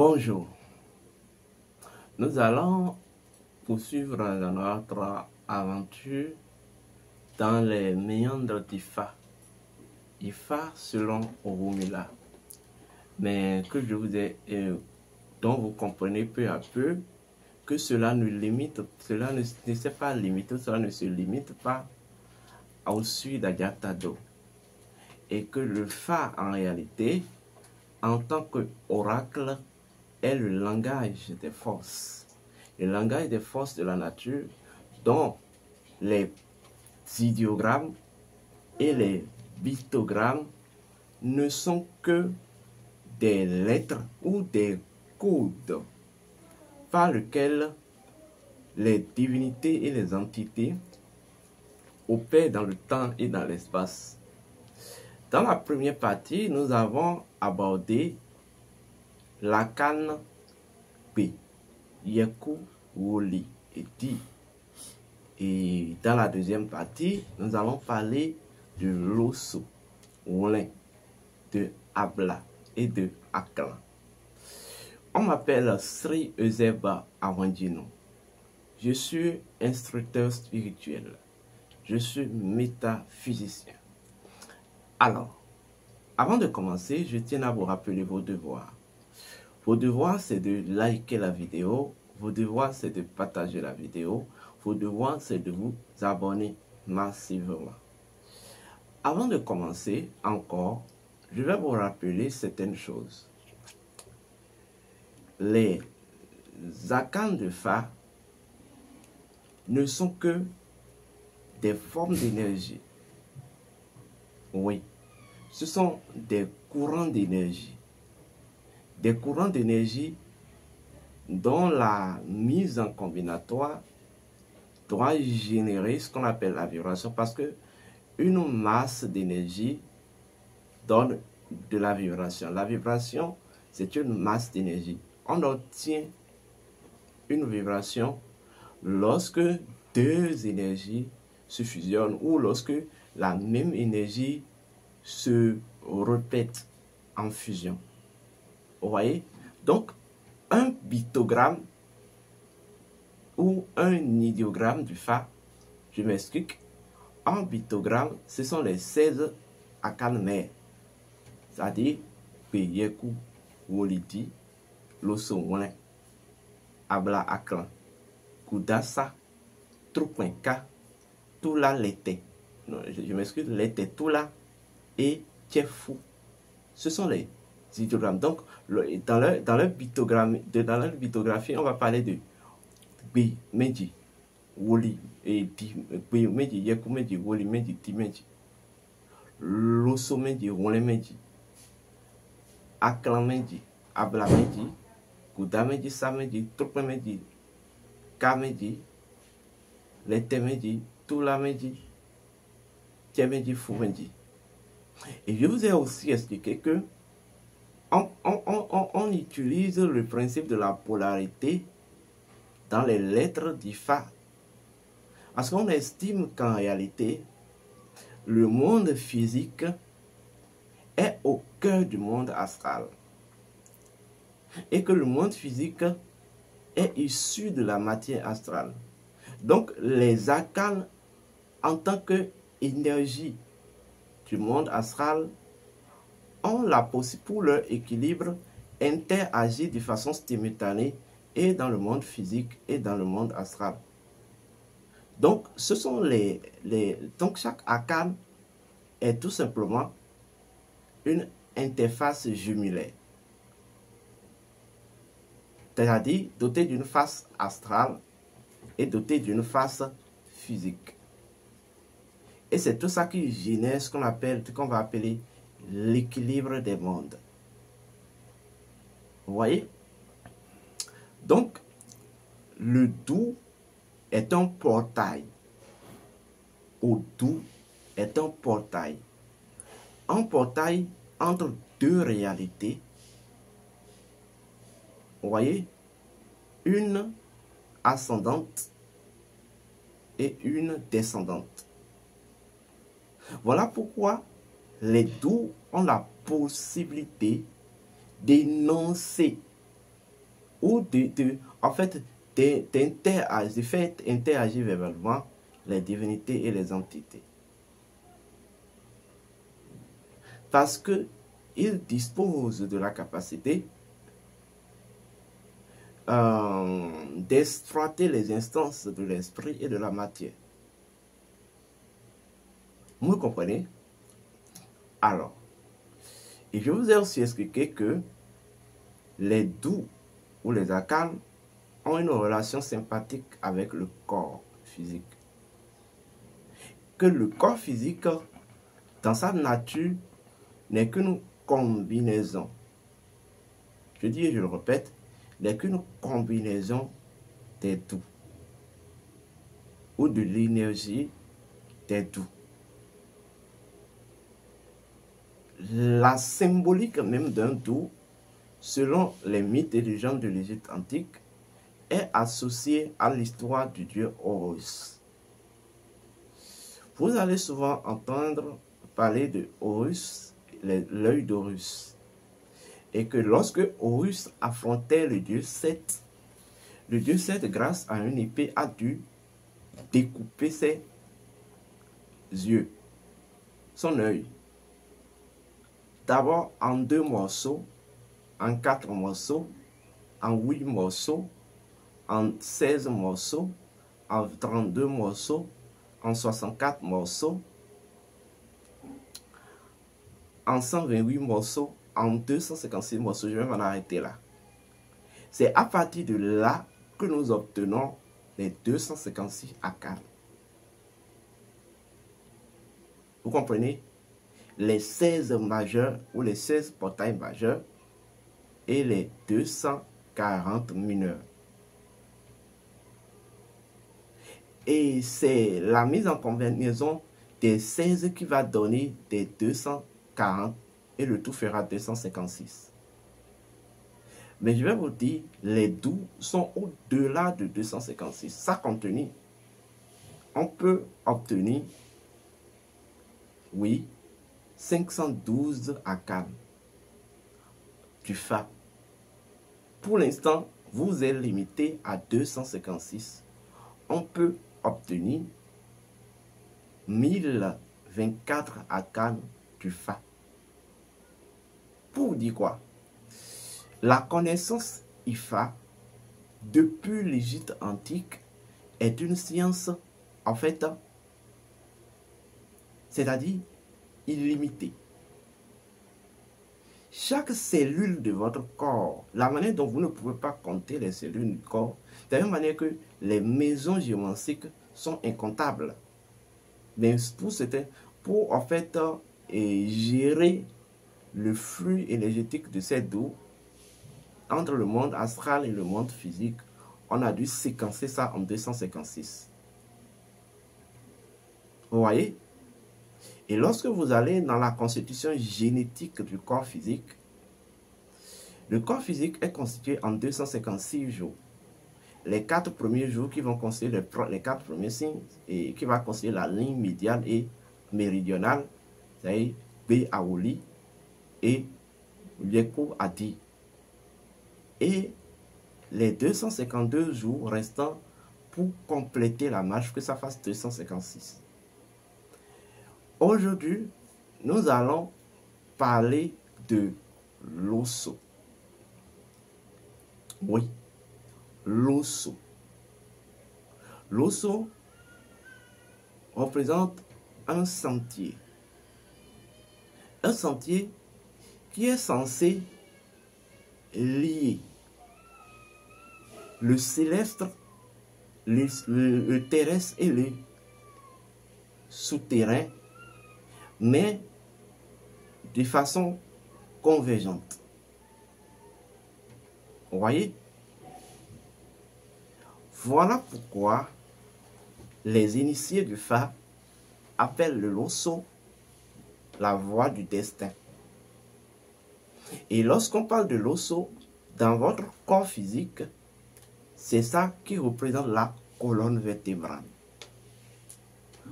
Bonjour, nous allons poursuivre notre aventure dans les méandres d'Ifa. Ifa selon Orunmila, mais que je vous ai, dont vous comprenez peu à peu que cela ne s'est pas limité, cela ne se limite pas au sud d'Adiatado, et que le Fa en réalité, en tant qu'oracle, est le langage des forces. Le langage des forces de la nature, dont les idéogrammes et les pictogrammes ne sont que des lettres ou des codes par lesquels les divinités et les entités opèrent dans le temps et dans l'espace. Dans la première partie, nous avons abordé l'Akan P, Yeku, Woli et Di. Et dans la deuxième partie, nous allons parler de Loso, Wolin, de Abla et de Aklan. On m'appelle Sri Euseba Awandino. Je suis instructeur spirituel. Je suis métaphysicien. Alors, avant de commencer, je tiens à vous rappeler vos devoirs. Vos devoirs, c'est de liker la vidéo. Vos devoirs, c'est de partager la vidéo. Vos devoirs, c'est de vous abonner massivement. Avant de commencer encore, je vais vous rappeler certaines choses. Les Akans de Fa ne sont que des formes d'énergie. Oui, ce sont des courants d'énergie. Des courants d'énergie dont la mise en combinatoire doit générer ce qu'on appelle la vibration, parce que une masse d'énergie donne de la vibration. La vibration, c'est une masse d'énergie. On obtient une vibration lorsque deux énergies se fusionnent ou lorsque la même énergie se répète en fusion. Vous voyez? Donc, un pictogramme ou un idéogramme du Fa, je m'explique. Un pictogramme, ce sont les 16 Akans mères, c'est-à-dire Yeku, Wolidi, Loso, Wolin, Abla, Aklan, Kudasa, Trukwenka, Tula, Lete. Non, je m'excuse, Lete, Tula et Tchefu. Ce sont les idéogrammes. Donc, dans leur pictographie, on va parler de B, Meji, Woli, et Di, B, Meji, Yeku, Meji, Woli, Meji, Di, Meji, Loso, Meji, Wolin, Meji, Aklan, Meji, Abla, Meji, Kuda, Meji, Sa, Meji, Trukwen, Meji, Ka, Meji, Lete, Meji, Tula, Meji, Tche, Meji, Fu, Meji. Et je vous ai aussi expliqué que on utilise le principe de la polarité dans les lettres d'Ifa. Parce qu'on estime qu'en réalité, le monde physique est au cœur du monde astral. Et que le monde physique est issu de la matière astrale. Donc, les Akans, en tant qu'énergie du monde astral, ont la possibilité, pour leur équilibre, interagir de façon simultanée et dans le monde physique et dans le monde astral. Donc, ce sont donc chaque Akan est tout simplement une interface jumelaire, c'est-à-dire dotée d'une face astrale et dotée d'une face physique. Et c'est tout ça qui génère ce qu'on va appeler l'équilibre des mondes. Vous voyez? Donc, le doux est un portail. Au doux est un portail. Un portail entre deux réalités. Vous voyez? Une ascendante et une descendante. Voilà pourquoi les doux ont la possibilité d'énoncer ou en fait, de faire interagir verbalement les divinités et les entités. Parce qu'ils disposent de la capacité d'exploiter les instances de l'esprit et de la matière. Vous comprenez? Alors, et je vous ai aussi expliqué que les doux ou les arcanes ont une relation sympathique avec le corps physique. Que le corps physique, dans sa nature, n'est qu'une combinaison. Je dis et je le répète, n'est qu'une combinaison des doux ou de l'énergie des doux. La symbolique même d'un doux, selon les mythes et légendes de l'Égypte antique, est associée à l'histoire du dieu Horus. Vous allez souvent entendre parler de Horus, l'œil d'Horus, et que lorsque Horus affrontait le dieu Seth, grâce à une épée, a dû découper ses yeux, son œil. D'abord en 2 morceaux, en 4 morceaux, en 8 morceaux, en 16 morceaux, en 32 morceaux, en 64 morceaux, en 128 morceaux, en 256 morceaux. Je vais m'en arrêter là. C'est à partir de là que nous obtenons les 256 arcanes. Vous comprenez? Les 16 majeurs ou les 16 portails majeurs et les 240 mineurs. Et c'est la mise en combinaison des 16 qui va donner des 240 et le tout fera 256. Mais je vais vous dire, les doux sont au-delà de 256. Ça contenu, on peut obtenir, oui, 512 arcanes du Fa. Pour l'instant, vous êtes limité à 256. On peut obtenir 1024 arcanes du Fa. Pour dire quoi? La connaissance Ifa, depuis l'Égypte antique, est une science, en fait, c'est-à-dire illimitée. Chaque cellule de votre corps, la manière dont vous ne pouvez pas compter les cellules du corps, de la même manière que les maisons géométriques sont incomptables. Mais pour en fait gérer le flux énergétique de cette eau entre le monde astral et le monde physique, on a dû séquencer ça en 256. Vous voyez? Et lorsque vous allez dans la constitution génétique du corps physique, le corps physique est constitué en 256 jours. Les 4 premiers jours qui vont constituer les 4 premiers signes et qui va constituer la ligne médiane et méridionale, c'est-à-dire B Aouli et Lieko Adi. Et les 252 jours restants pour compléter la marche, que ça fasse 256. Aujourd'hui, nous allons parler de l'osso. Oui, l'osso. L'osso représente un sentier. Un sentier qui est censé lier le céleste, le terrestre et le souterrain, mais de façon convergente. Vous voyez? Voilà pourquoi les initiés du Fa appellent le Losso la voie du destin. Et lorsqu'on parle de l'osso, dans votre corps physique, c'est ça qui représente la colonne vertébrale.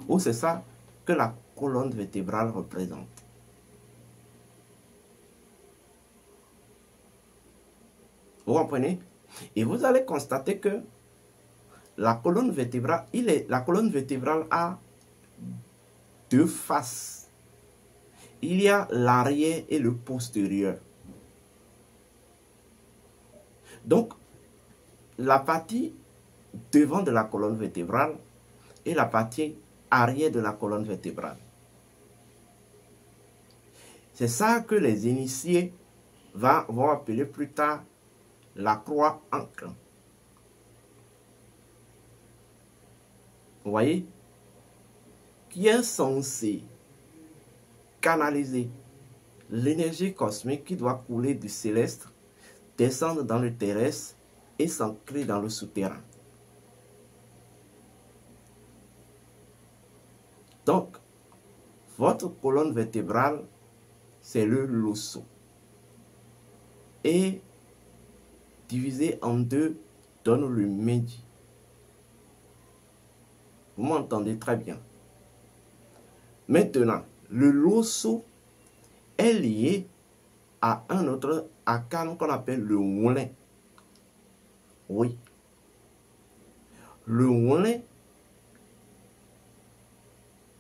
Ou c'est ça que la colonne vertébrale représente. Vous comprenez? Et vous allez constater que la colonne vertébrale, la colonne vertébrale a deux faces. Il y a l'arrière et le postérieur. Donc, la partie devant de la colonne vertébrale et la partie arrière de la colonne vertébrale. C'est ça que les initiés vont appeler plus tard la croix ancre. Vous voyez, qui est censé canaliser l'énergie cosmique qui doit couler du céleste, descendre dans le terrestre et s'ancrer dans le souterrain. Donc, votre colonne vertébrale, c'est le losso. Et divisé en deux donne le médi. Vous m'entendez très bien. Maintenant, le losso est lié à un autre arcane qu'on appelle le moulin. Oui. Le moulin,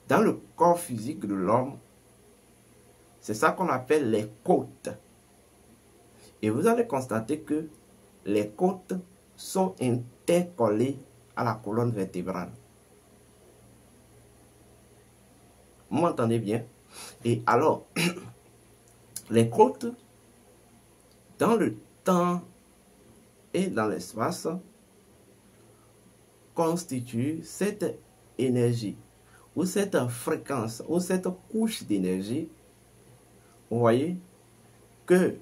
dans le corps physique de l'homme, c'est ça qu'on appelle les côtes. Et vous allez constater que les côtes sont intercollées à la colonne vertébrale. Vous m'entendez bien? Et alors, les côtes, dans le temps et dans l'espace, constituent cette énergie, ou cette fréquence, ou cette couche d'énergie. Vous voyez que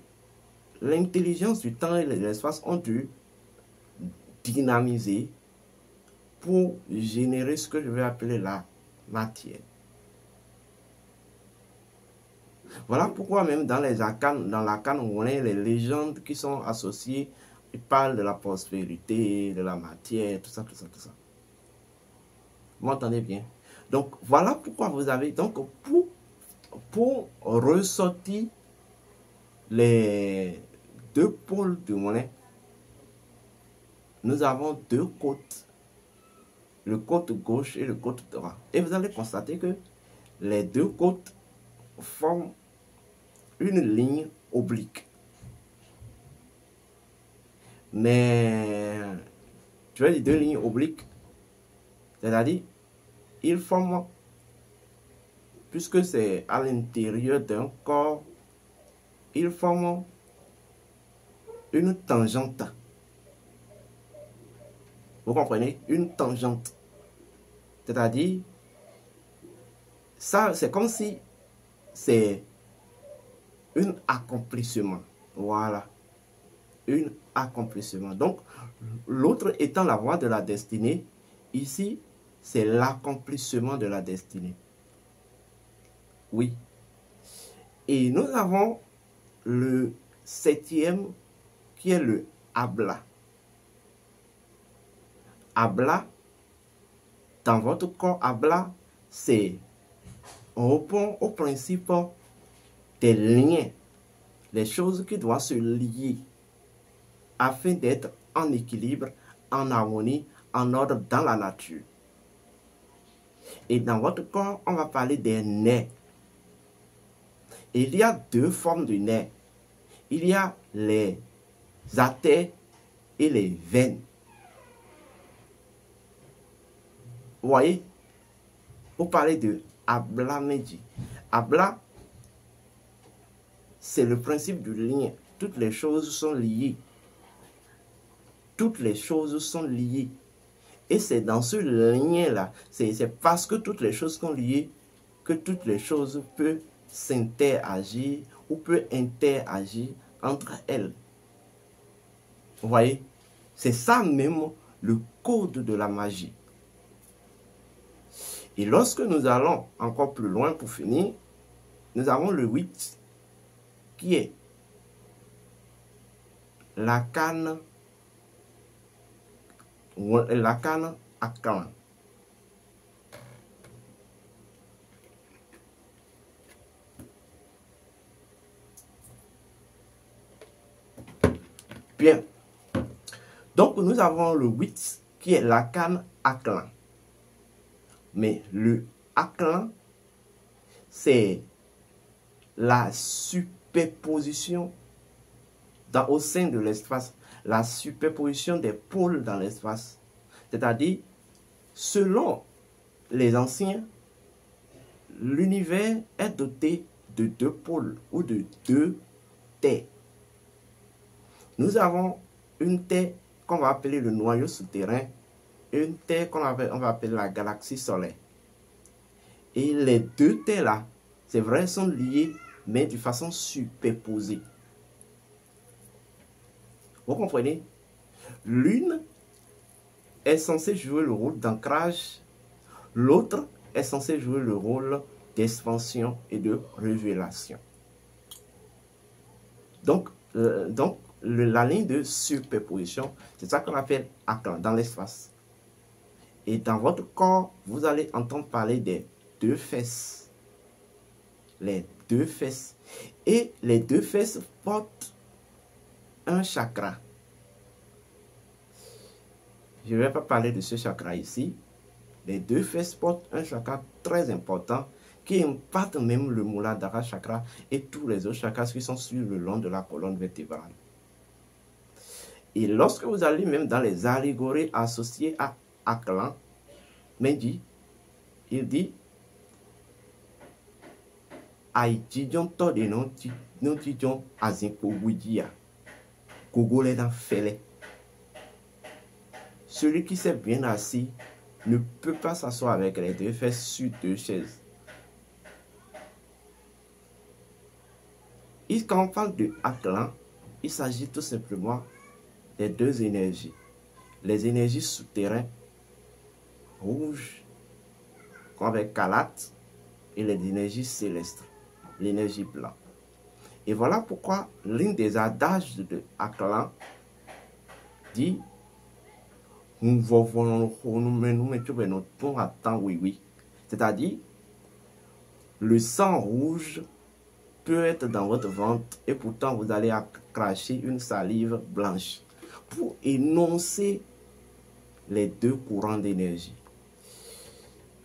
l'intelligence du temps et de l'espace ont dû dynamiser pour générer ce que je vais appeler la matière. Voilà pourquoi même dans les arcanes, dans l'arcane moulin, les légendes qui sont associées, ils parlent de la prospérité, de la matière, tout ça, tout ça, tout ça. Vous m'entendez bien? Donc voilà pourquoi vous avez, donc pour ressortir les deux pôles du moulin, nous avons deux côtes, le côte gauche et le côte droit. Et vous allez constater que les deux côtes forment une ligne oblique. Mais tu vois les deux lignes obliques, c'est-à-dire ils forment, puisque c'est à l'intérieur d'un corps, ils forment une tangente. Vous comprenez? Une tangente. C'est-à-dire, ça, c'est comme si c'est un accomplissement. Voilà. Un accomplissement. Donc, l'autre étant la voie de la destinée, ici, c'est l'accomplissement de la destinée. Oui. Et nous avons le septième qui est le Habla. Habla, dans votre corps, Habla, c'est, on répond au principe des liens, les choses qui doivent se lier afin d'être en équilibre, en harmonie, en ordre dans la nature. Et dans votre corps, on va parler des nerfs. Il y a deux formes de nerfs. Il y a les artères et les veines. Vous voyez, vous parlez de Habla Medji. Habla, c'est le principe du lien. Toutes les choses sont liées. Toutes les choses sont liées. Et c'est dans ce lien-là, c'est parce que toutes les choses sont liées que toutes les choses peuvent s'interagir ou peuvent interagir entre elles. Vous voyez, c'est ça même le code de la magie. Et lorsque nous allons encore plus loin pour finir, nous avons le 8 qui est la canne à clan. Bien. Donc, nous avons le 8 qui est l'arcane Aklan. Mais le Aklan, c'est la superposition au sein de l'espace, la superposition des pôles dans l'espace. C'est-à-dire, selon les anciens, l'univers est doté de 2 pôles ou de 2 terres. Nous avons une terre qu'on va appeler le noyau souterrain et une terre on va appeler la galaxie solaire. Et les 2 terres-là, c'est vrai, sont liées, mais de façon superposée. Vous comprenez? L'une est censée jouer le rôle d'ancrage, l'autre est censée jouer le rôle d'expansion et de révélation. Donc la ligne de superposition, c'est ça qu'on appelle Aklan dans l'espace. Et dans votre corps, vous allez entendre parler des 2 fesses. Les 2 fesses. Et les 2 fesses portent un chakra. Je ne vais pas parler de ce chakra ici. Les 2 fesses portent un chakra très important qui impacte même le Muladhara chakra et tous les autres chakras qui sont sur le long de la colonne vertébrale. Et lorsque vous allez même dans les allégories associées à Aklan, il dit Aïdjon to de non tijon azin kogudia. Kogole dans fele. Celui qui s'est bien assis ne peut pas s'asseoir avec les 2 fesses sur 2 chaises. Et quand on parle de Aklan, il s'agit tout simplement des 2 énergies. Les énergies souterraines, rouges, avec Kalat, et les énergies célestes, l'énergie blanche. Et voilà pourquoi l'une des adages de Aklan dit c'est-à-dire, le sang rouge peut être dans votre ventre et pourtant vous allez cracher une salive blanche pour énoncer les 2 courants d'énergie.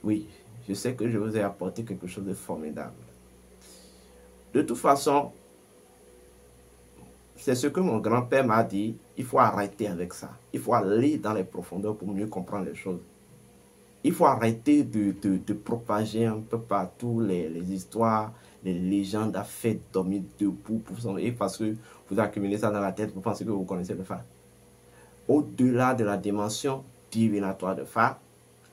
Oui, je sais que je vous ai apporté quelque chose de formidable. De toute façon, c'est ce que mon grand-père m'a dit, il faut arrêter avec ça. Il faut aller dans les profondeurs pour mieux comprendre les choses. Il faut arrêter de propager un peu partout les histoires, les légendes à faire dormir debout parce que vous accumulez ça dans la tête, vous pensez que vous connaissez le phare. Au-delà de la dimension divinatoire de phare,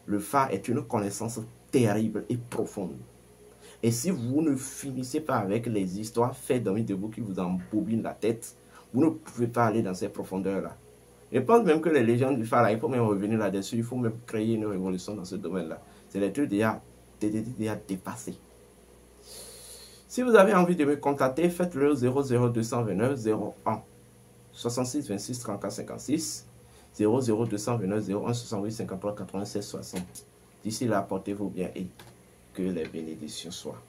le phare est une connaissance terrible et profonde. Et si vous ne finissez pas avec les histoires faites dormir debout qui vous embobinent la tête, vous ne pouvez pas aller dans ces profondeurs-là. Je pense même que les légendes du phare, il faut même revenir là-dessus, il faut même créer une révolution dans ce domaine-là. C'est des trucs déjà dépassés. Si vous avez envie de me contacter, faites-le 00229 01 66 26 34 56 00229 01 68 53 96 60. D'ici là, portez-vous bien et que les bénédictions soient.